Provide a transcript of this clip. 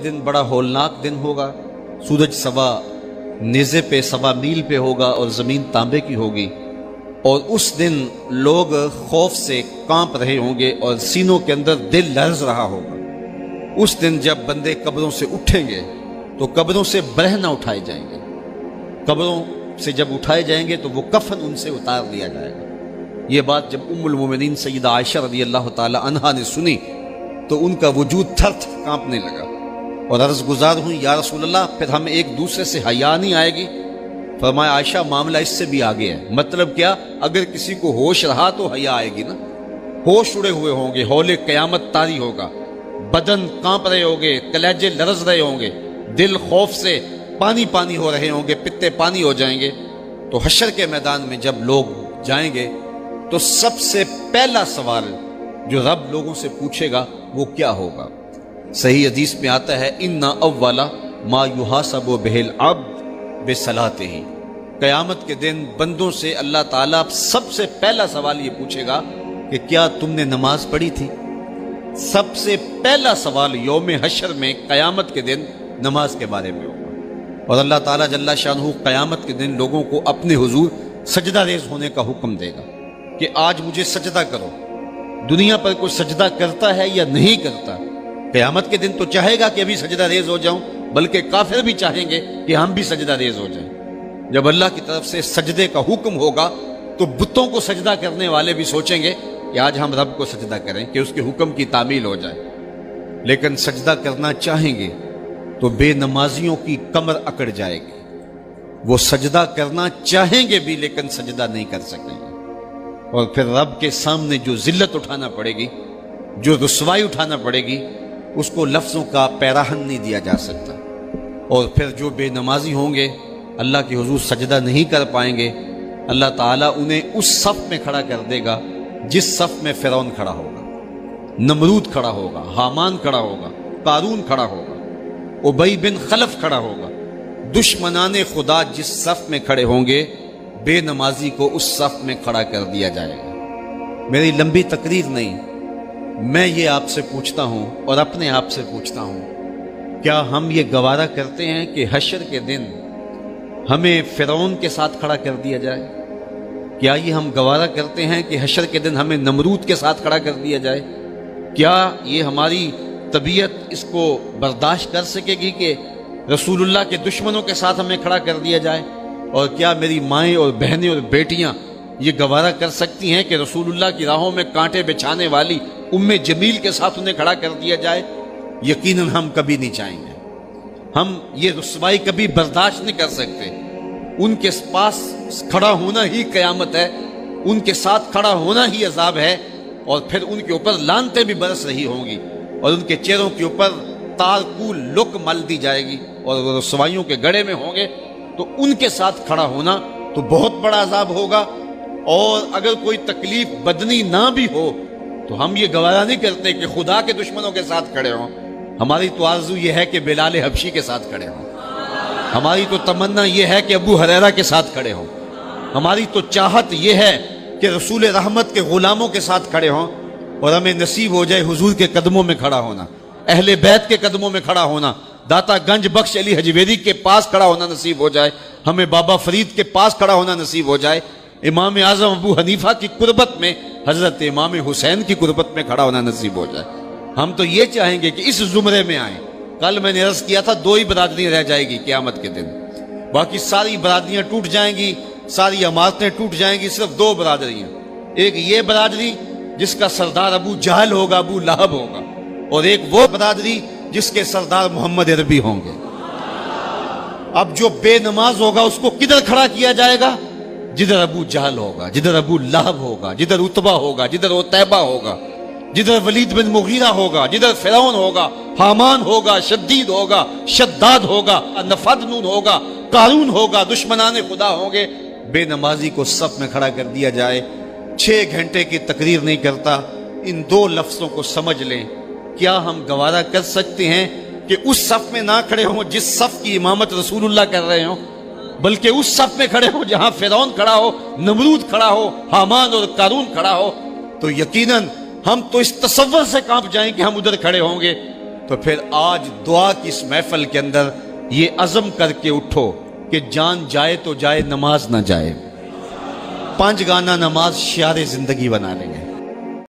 دن بڑا ہولناک دن ہوگا، سورج سوا نیزے پہ سوا میل پہ ہوگا اور زمین تانبے کی ہوگی، اور اس دن لوگ خوف سے کانپ رہے ہوں گے اور سینوں کے اندر دل لرز رہا ہوگا۔ اس دن جب بندے قبروں سے اٹھیں گے تو قبروں سے برہ نہ اٹھائے جائیں گے، قبروں سے جب اٹھائے جائیں گے تو وہ کفن ان سے اتار لیا جائے گا۔ یہ بات جب ام المومنین سیدہ عائشہ رضی اللہ تعالی عنہا نے سنی تو ان کا وجود تھر تھر کانپنے لگا اور عرض گزار ہوئی، یا رسول اللہ پھر ہمیں ایک دوسرے سے حیا نہیں آئے گی؟ فرمایا عائشہ معاملہ اس سے بھی آگے ہے۔ مطلب کیا؟ اگر کسی کو ہوش رہا تو حیا آئے گی نا، ہوش اڑے ہوئے ہوں گے، ہول قیامت طاری ہوگا، بدن کانپ رہے ہوں گے، کلیجے لرز رہے ہوں گے، دل خوف سے پانی پانی ہو رہے ہوں گے، پتے پانی ہو جائیں گے۔ تو حشر کے میدان میں جب لوگ جائیں گے تو سب سے پہلا سوال جو رب لوگوں سے پوچھے گا وہ کیا ہوگا؟ صحیح حدیث میں آتا ہے ان اولا ما یحاسب بہ العبد بصلاته۔ قیامت کے دن بندوں سے اللہ تعالیٰ سب سے پہلا سوال یہ پوچھے گا کہ کیا تم نے نماز پڑھی تھی؟ سب سے پہلا سوال یوم حشر میں قیامت کے دن نماز کے بارے میں ہوگا، اور اللہ تعالیٰ جل شانہ قیامت کے دن لوگوں کو اپنے حضور سجدہ ریز ہونے کا حکم دے گا کہ آج مجھے سجدہ کرو۔ دنیا پر کوئی سجدہ کرتا ہے یا نہیں کرتا؟ قیامت کے دن تو چاہے گا کہ ابھی سجدہ ریز ہو جاؤں، بلکہ کافر بھی چاہیں گے کہ ہم بھی سجدہ ریز ہو جائیں۔ جب اللہ کی طرف سے سجدے کا حکم ہوگا تو بتوں کو سجدہ کرنے والے بھی سوچیں گے کہ آج ہم رب کو سجدہ کریں کہ اس کے حکم کی تعمیل ہو جائے، لیکن سجدہ کرنا چاہیں گے تو بے نمازیوں کی کمر اکڑ جائے گی۔ وہ سجدہ کرنا چاہیں گے بھی لیکن سجدہ نہیں کر سکیں گے، اور پھر رب کے سامنے جو ذلت اٹھانا پڑے گی، جو رسوائی اٹھانا پڑے گی، اس کو لفظوں کا پیراہن نہیں دیا جا سکتا۔ اور پھر جو بے نمازی ہوں گے اللہ کے حضور سجدہ نہیں کر پائیں گے، اللہ تعالیٰ انہیں اس صف میں کھڑا کر دے گا جس صف میں فرعون کھڑا ہوگا، نمرود کھڑا ہوگا، حامان کھڑا ہوگا، قارون کھڑا ہوگا، ابی بن خلف کھڑا ہوگا۔ دشمنان خدا جس صف میں کھڑے ہوں گے بے نمازی کو اس صف میں کھڑا کر دیا جائے گا۔ میری لمبی تقریر نہیں، میں یہ آپ سے پوچھتا ہوں اور اپنے آپ سے پوچھتا ہوں، کیا ہم یہ گوارا کرتے ہیں کہ حشر کے دن ہمیں فرعون کے ساتھ کھڑا کر دیا جائے؟ کیا یہ ہم گوارا کرتے ہیں کہ حشر کے دن ہمیں نمرود کے ساتھ کھڑا کر دیا جائے؟ کیا یہ ہماری طبیعت اس کو برداشت کر سکے گی کہ رسول اللہ کے دشمنوں کے ساتھ ہمیں کھڑا کر دیا جائے؟ اور کیا میری مائیں اور بہنیں اور بیٹیاں یہ گوارا کر سکتی ہیں کہ رسول اللہ کی راہوں میں کانٹے بچھانے والی ام جمیل کے ساتھ انہیں کھڑا کر دیا جائے؟ یقیناً ہم کبھی نہیں چاہیں گے، ہم یہ رسوائی کبھی برداشت نہیں کر سکتے۔ ان کے پاس کھڑا ہونا ہی قیامت ہے، ان کے ساتھ کھڑا ہونا ہی عذاب ہے، اور پھر ان کے اوپر لعنتیں بھی برس رہی ہوں گی، اور ان کے چہروں کے اوپر تارکول لک مل دی جائے گی، اور وہ رسوائیوں کے گڑھے میں ہوں گے۔ تو ان کے ساتھ کھڑا ہونا تو بہت بڑا عذاب ہوگا، اور اگر کوئی تکلیف بدنی نہ بھی ہو تو ہم یہ گوارا نہیں کرتے کہ خدا کے دشمنوں کے ساتھ کھڑے ہوں۔ ہماری تو آرزو یہ ہے کہ بلال حبشی کے ساتھ کھڑے ہوں، ہماری تو تمنا یہ ہے کہ ابو ہریرہ کے ساتھ کھڑے ہوں، ہماری تو چاہت یہ ہے کہ رسول رحمت کے غلاموں کے ساتھ کھڑے ہوں، اور ہمیں نصیب ہو جائے حضور کے قدموں میں کھڑا ہونا، اہل بیت کے قدموں میں کھڑا ہونا، داتا گنج بخش علی حجویری کے پاس کھڑا ہونا نصیب ہو جائے، ہمیں بابا فرید کے پاس کھڑا ہونا نصیب ہو جائے، امام اعظم ابو حنیفہ کی قربت میں، حضرت امام حسین کی قربت میں کھڑا ہونا نصیب ہو جائے۔ ہم تو یہ چاہیں گے کہ اس زمرے میں آئیں۔ کل میں نے عرض کیا تھا 2 ہی برادریاں رہ جائے گی قیامت کے دن، باقی ساری برادریاں ٹوٹ جائیں گی، ساری عمارتیں ٹوٹ جائیں گی، صرف 2 برادریاں، ایک یہ برادری جس کا سردار ابو جہل ہوگا، ابو لہب ہوگا، اور ایک وہ برادری جس کے سردار محمد عربی ہوں گے۔ اب جو بے نماز ہوگا اس کو کدھر کھڑا کیا جائے گا؟ جدھر ابو جہل ہوگا، جدھر ابو لہب ہوگا، جدھر عتبہ ہوگا، جدھر عتیبہ ہوگا، جدھر ولید بن مغیرہ ہوگا، جدھر فرعون ہوگا، حامان ہوگا، شدید ہوگا، شداد ہوگا، نفدنون ہوگا، قارون ہوگا، دشمنان خدا ہوں گے۔ بے نمازی کو صف میں کھڑا کر دیا جائے۔ 6 گھنٹے کی تقریر نہیں کرتا، ان 2 لفظوں کو سمجھ لیں۔ کیا ہم گوارا کر سکتے ہیں کہ اس صف میں نہ کھڑے ہوں جس صف کی امامت رسول اللہ کر رہے ہوں، بلکہ اس صف میں کھڑے ہوں جہاں فرعون کھڑا ہو، نمرود کھڑا ہو، حامان اور قارون کھڑا ہو؟ تو یقیناً ہم تو اس تصور سے کانپ جائیں کہ ہم ادھر کھڑے ہوں گے، تو پھر آج دعا کی اس محفل کے اندر یہ عزم کر کے اٹھو کہ جان جائے تو جائے، نماز نہ جائے۔ 5 گانا نماز شعار زندگی بنا لیں گے۔